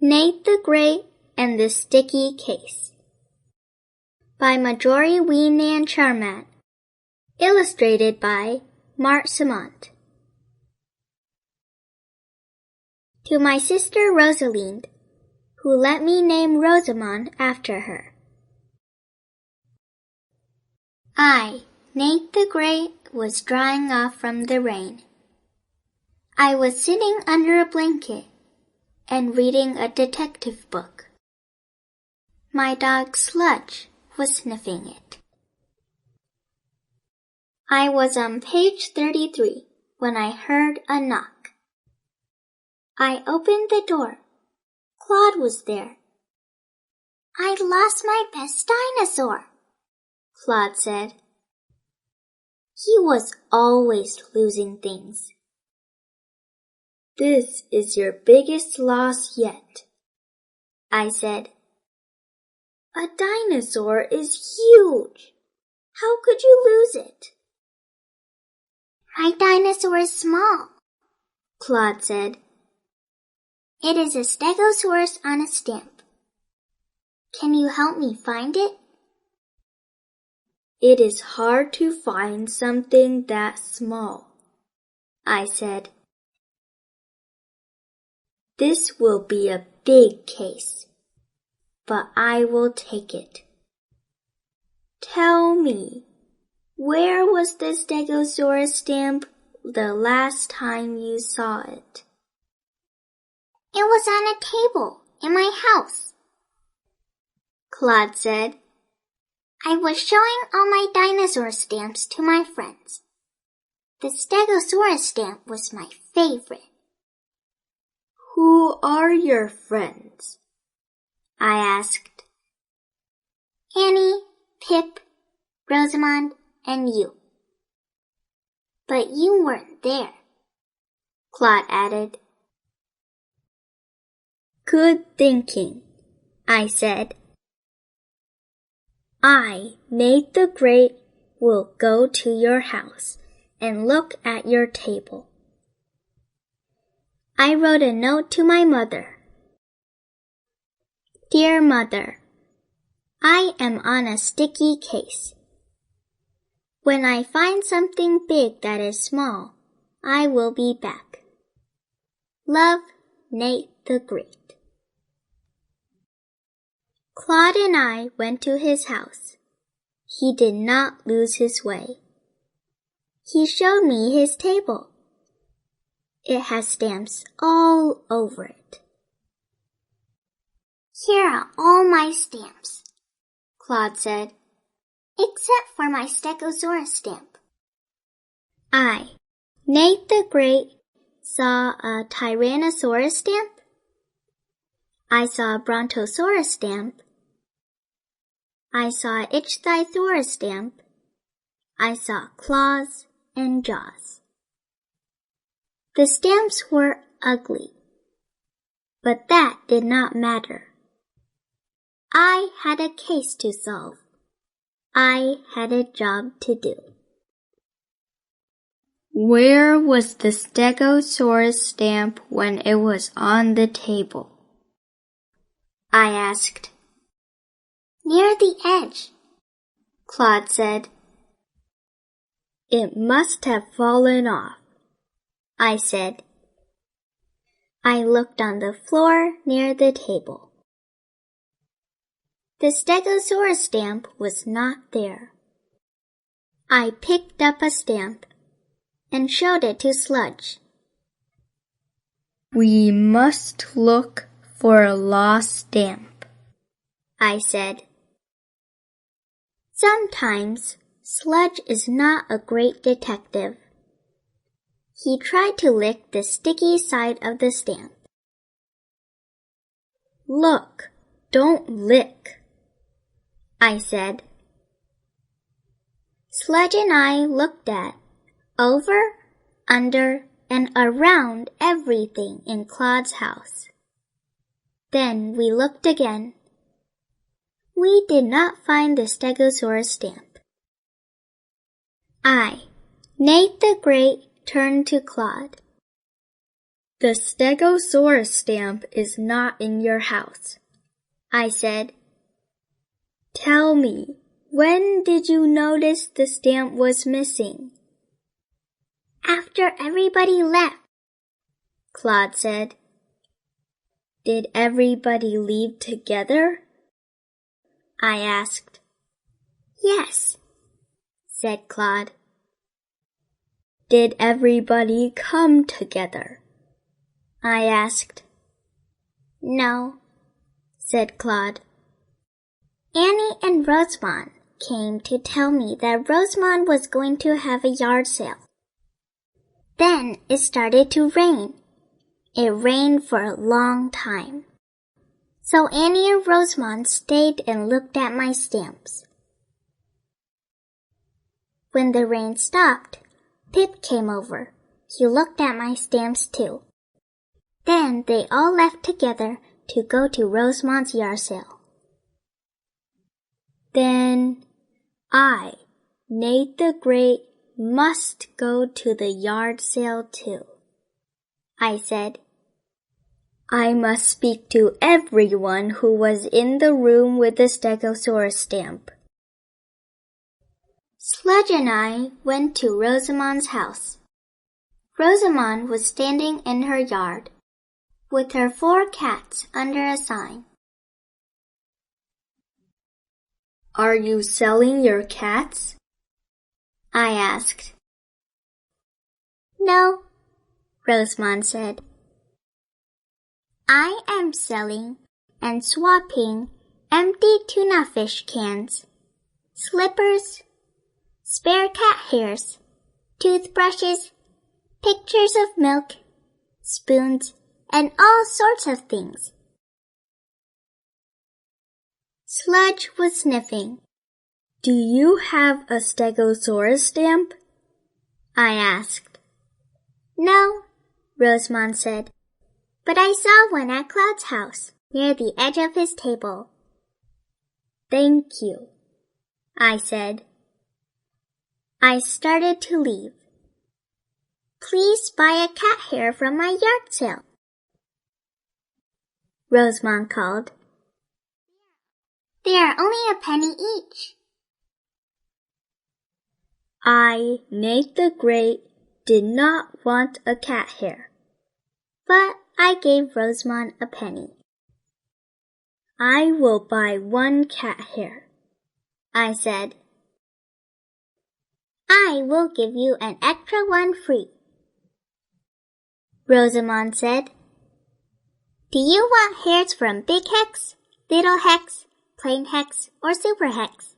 Nate the Great and the Sticky Case by Marjorie, Weinman, Sharmat. Illustrated by Marc, Simont. To my sister Rosalind, who let me name Rosamond after her. I, Nate the Great, was drying off from the rain. I was sitting under a blanket and reading a detective book. My dog Sludge was sniffing it. I was on page 33 when I heard a knock. I opened the door. Claude was there. "I lost my best dinosaur," Claude said. He was always losing things. "This is your biggest loss yet," I said. "A dinosaur is huge. How could you lose it?" "My dinosaur is small," Claude said. "It is a stegosaurus on a stamp. Can you help me find it?" "It is hard to find something that small," I said. "This will be a big case, but I will take it. Tell me, where was the stegosaurus stamp the last time you saw it?" "It was on a table in my house," Claude said. "I was showing all my dinosaur stamps to my friends. The stegosaurus stamp was my favorite." "Who are your friends?" I asked. "Annie, Pip, Rosamond, and you." "But you weren't there," Claude added. "Good thinking," I said. "I, Nate the Great, will go to your house and look at your table." I wrote a note to my mother. "Dear Mother, I am on a sticky case. When I find something big that is small, I will be back. Love, Nate the Great." Claude and I went to his house. He did not lose his way. He showed me his table. It has stamps all over it. "Here are all my stamps," Claude said, "except for my stegosaurus stamp." I, Nate the Great, saw a Tyrannosaurus stamp. I saw a Brontosaurus stamp. I saw an Ichthyosaurus stamp. I saw claws and jaws. The stamps were ugly, but that did not matter. I had a case to solve. I had a job to do. "Where was the stegosaurus stamp when it was on the table?" I asked. "Near the edge," Claude said. "It must have fallen off," I said. I looked on the floor near the table. The stegosaurus stamp was not there. I picked up a stamp and showed it to Sludge. "We must look for a lost stamp," I said. Sometimes Sludge is not a great detective. He tried to lick the sticky side of the stamp. "Look, don't lick," I said. Sludge and I looked at, over, under, and around everything in Claude's house. Then we looked again. We did not find the stegosaurus stamp. I, Nate the Great, turned to Claude. The Stegosaurus stamp is not in your house, I said. Tell me, when did you notice the stamp was missing? After everybody left, Claude said. Did everybody leave together? I asked. Yes, said Claude. Did everybody come together? I asked. No, said Claude. Annie and Rosamond came to tell me that Rosamond was going to have a yard sale. Then it started to rain. It rained for a long time. So Annie and Rosamond stayed and looked at my stamps. When the rain stopped, Pip came over. He looked at my stamps too. Then they all left together to go to Rosamond's yard sale. Then I, Nate the Great, must go to the yard sale too, I said. I must speak to everyone who was in the room with the Stegosaurus stamp. Sludge and I went to Rosamond's house. Rosamond was standing in her yard, with her 4 cats under a sign. Are you selling your cats? I asked. No, Rosamond said. I am selling and swapping empty tuna fish cans, slippers, spare cat hairs, toothbrushes, pictures of milk, spoons, and all sorts of things. Sludge was sniffing. Do you have a Stegosaurus stamp? I asked. No, Rosamond said, but I saw one at Cloud's house, near the edge of his table. Thank you, I said. I started to leave. Please buy a cat hair from my yard sale, Rosamond called. They are only a penny each. I, Nate the Great, did not want a cat hair, but I gave Rosamond a penny. I will buy 1 cat hair, I said. I will give you an extra one free, Rosamond said. Do you want hairs from Big Hex, Little Hex, Plain Hex, or Super Hex?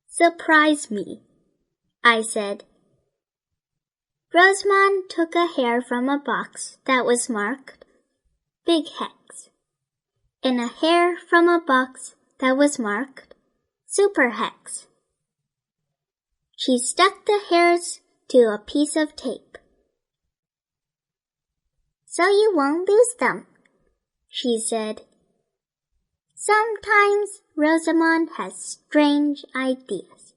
Surprise me, I said. Rosamond took a hair from a box that was marked Big Hex, and a hair from a box that was marked Super Hex. She stuck the hairs to a piece of tape. So you won't lose them, she said. Sometimes Rosamond has strange ideas.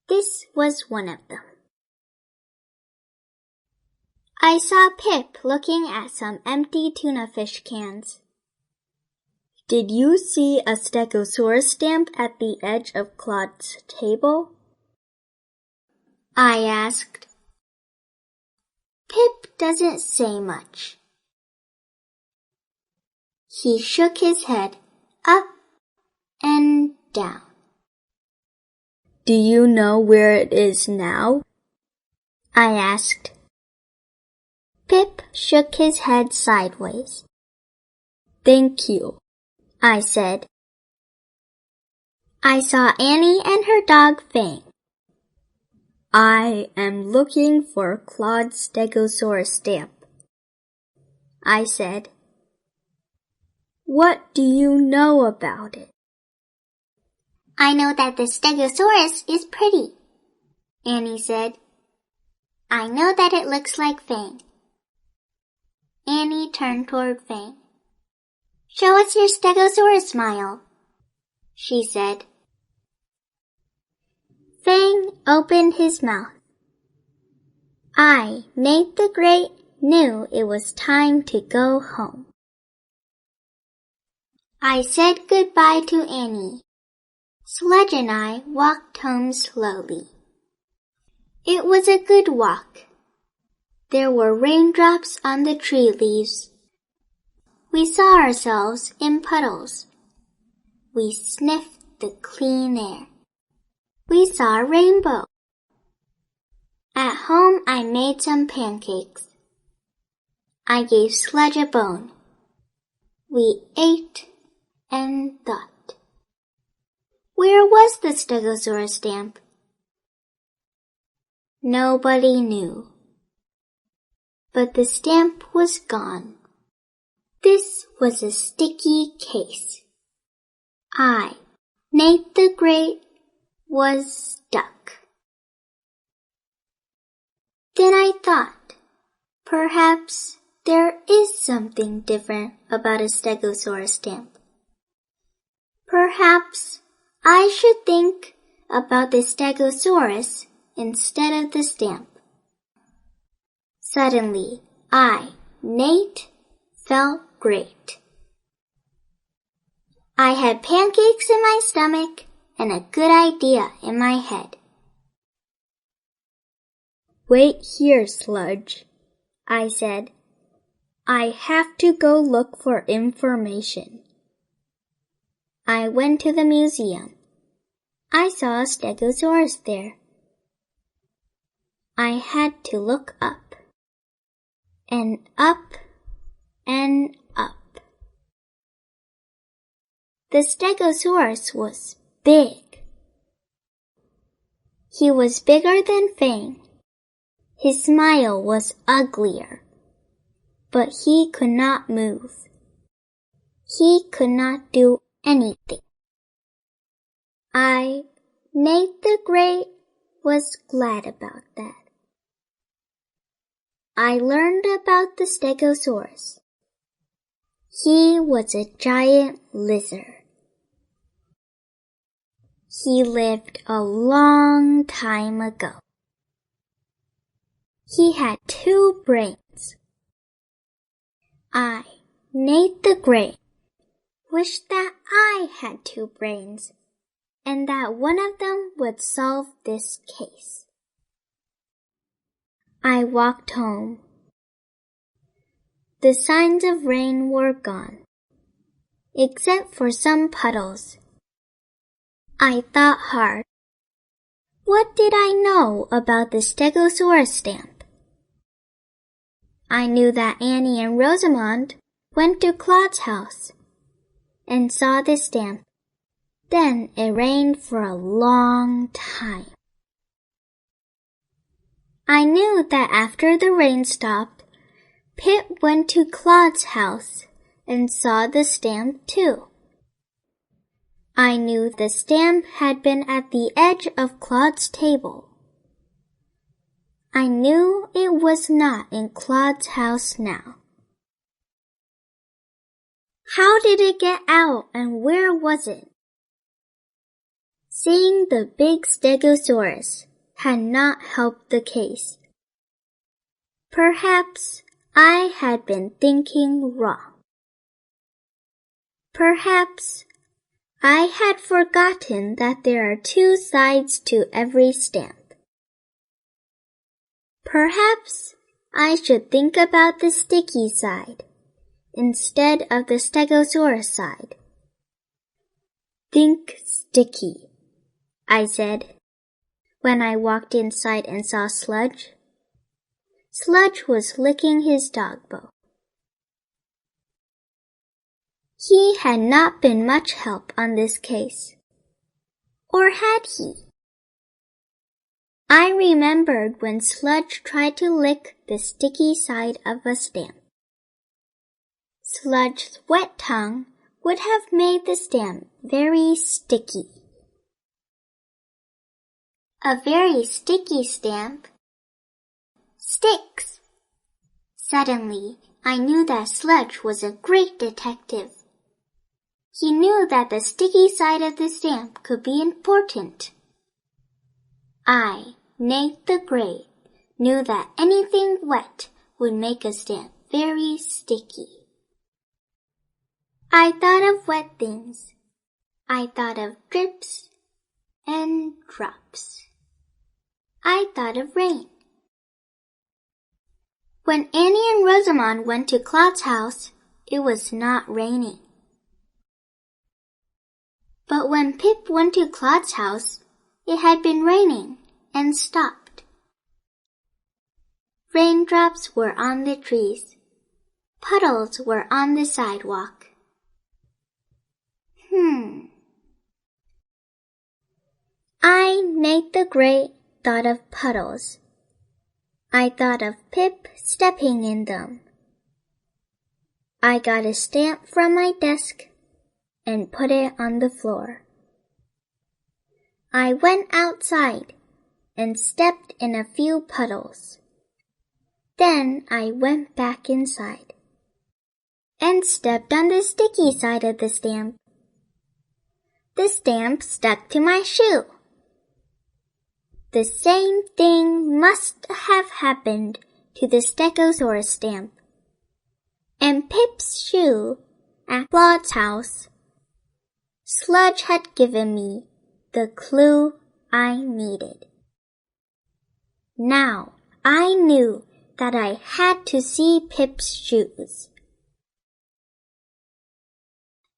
This was one of them. I saw Pip looking at some empty tuna fish cans. Did you see a Stegosaurus stamp at the edge of Claude's table? I asked. Pip doesn't say much. He shook his head up and down. Do you know where it is now? I asked. Pip shook his head sideways. Thank you, I said. I saw Annie and her dog Fang. I am looking for Claude's Stegosaurus stamp, I said. What do you know about it? I know that the Stegosaurus is pretty, Annie said. I know that it looks like Fang. Annie turned toward Fang. Show us your Stegosaurus smile, she said. Fang opened his mouth. I, Nate the Great, knew it was time to go home. I said goodbye to Annie. Sludge and I walked home slowly. It was a good walk. There were raindrops on the tree leaves. We saw ourselves in puddles. We sniffed the clean air. We saw a rainbow. At home I made some pancakes. I gave Sludge a bone. We ate and thought. Where was the Stegosaurus stamp? Nobody knew. But the stamp was gone. This was a sticky case. I, Nate the Great, was stuck. Then I thought, perhaps there is something different about a Stegosaurus stamp. Perhaps I should think about the Stegosaurus instead of the stamp. Suddenly, I, Nate, felt great. I had pancakes in my stomach and a good idea in my head. Wait here, Sludge, I said. I have to go look for information. I went to the museum. I saw a Stegosaurus there. I had to look up, and up, and up. The Stegosaurus was big. He was bigger than Fang. His smile was uglier, but he could not move. He could not do anything. I, Nate the Great, was glad about that. I learned about the Stegosaurus. He was a giant lizard. He lived a long time ago. He had 2 brains. I, Nate the Great, wished that I had 2 brains, and that one of them would solve this case. I walked home. The signs of rain were gone, except for some puddles. I thought hard. What did I know about the Stegosaurus stamp? I knew that Annie and Rosamond went to Claude's house and saw the stamp. Then it rained for a long time. I knew that after the rain stopped, Pip went to Claude's house and saw the stamp too. I knew the stamp had been at the edge of Claude's table. I knew it was not in Claude's house now. How did it get out and where was it? Seeing the big Stegosaurus had not helped the case. Perhaps I had been thinking wrong. Perhaps I had forgotten that there are 2 sides to every stamp. Perhaps I should think about the sticky side instead of the Stegosaurus side. Think sticky, I said, when I walked inside and saw Sludge. Sludge was licking his dog bow. He had not been much help on this case. Or had he? I remembered when Sludge tried to lick the sticky side of a stamp. Sludge's wet tongue would have made the stamp very sticky. A very sticky stamp sticks. Suddenly, I knew that Sludge was a great detective. He knew that the sticky side of the stamp could be important. I, Nate the Great, knew that anything wet would make a stamp very sticky. I thought of wet things. I thought of drips and drops. I thought of rain. When Annie and Rosamond went to Claude's house, it was not raining. But when Pip went to Claude's house, it had been raining and stopped. Raindrops were on the trees. Puddles were on the sidewalk. I, Nate the Great, thought of puddles. I thought of Pip stepping in them. I got a stamp from my desk and put it on the floor. I went outside and stepped in a few puddles. Then I went back inside and stepped on the sticky side of the stamp. The stamp stuck to my shoe. The same thing must have happened to the Stegosaurus stamp and Pip's shoe at Claude's house. Sludge had given me the clue I needed. Now I knew that I had to see Pip's shoes.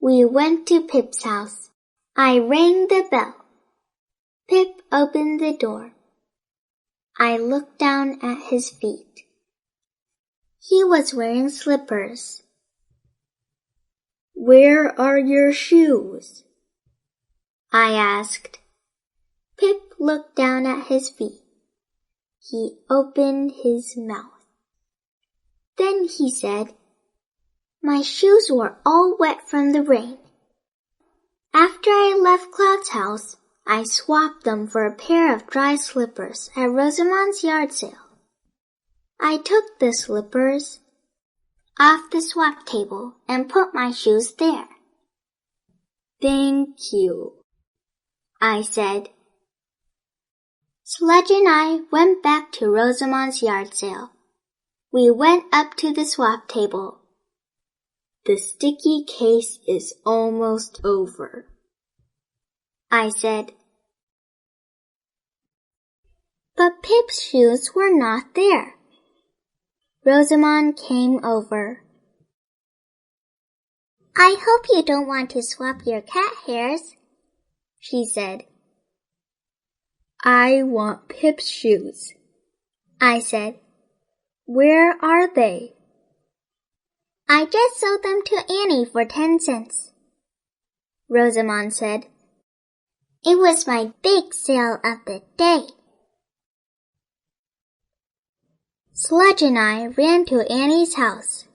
We went to Pip's house. I rang the bell. Pip opened the door. I looked down at his feet. He was wearing slippers. "Where are your shoes?" I asked. Pip looked down at his feet. He opened his mouth. Then he said, "My shoes were all wet from the rain. After I left Claude's house, I swapped them for a pair of dry slippers at Rosamond's yard sale. I took the slippers off the swap table and put my shoes there." "Thank you," I said. Sludge and I went back to Rosamond's yard sale. We went up to the swap table. "The sticky case is almost over," I said. But Pip's shoes were not there. Rosamond came over. "I hope you don't want to swap your cat hairs," she said. "I want Pip's shoes," I said. "Where are they?" "I just sold them to Annie for 10 cents, Rosamond said. "It was my big sale of the day." Sludge and I ran to Annie's house.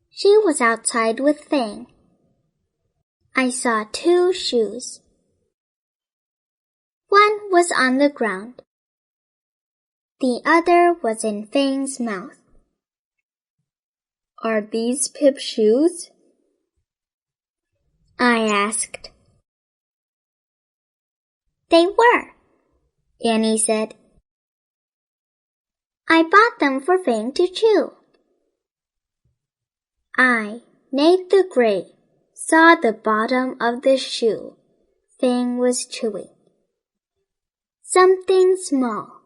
She was outside with Fang. I saw 2 shoes. One was on the ground. The other was in Fang's mouth. "Are these Pip's shoes?" I asked. "They were," Annie said. "I bought them for Fang to chew." I, Nate the Great, saw the bottom of the shoe Fang was chewing. Something small,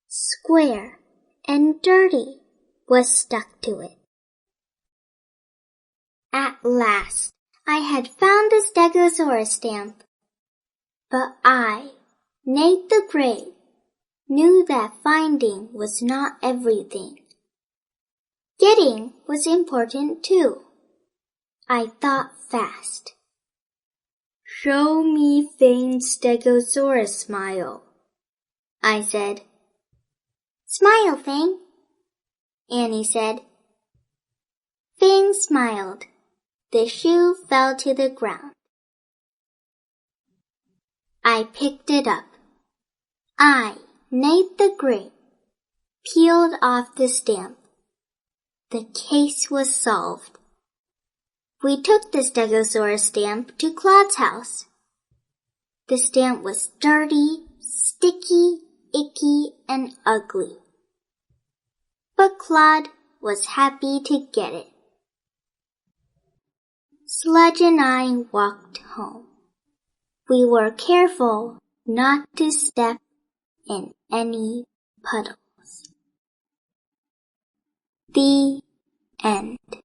square, and dirty was stuck to it. At last, I had found the Stegosaurus stamp. But I, Nate the Great, knew that finding was not everything. Getting was important too. I thought fast. "Show me Fang's Stegosaurus smile," I said. "Smile, Fang," Annie said. Fang smiled. The shoe fell to the ground. I picked it up. I, Nate the Great, peeled off the stamp. The case was solved. We took the Stegosaurus stamp to Claude's house. The stamp was dirty, sticky, icky, and ugly. But Claude was happy to get it. Sludge and I walked home. We were careful not to step in any puddles. The end.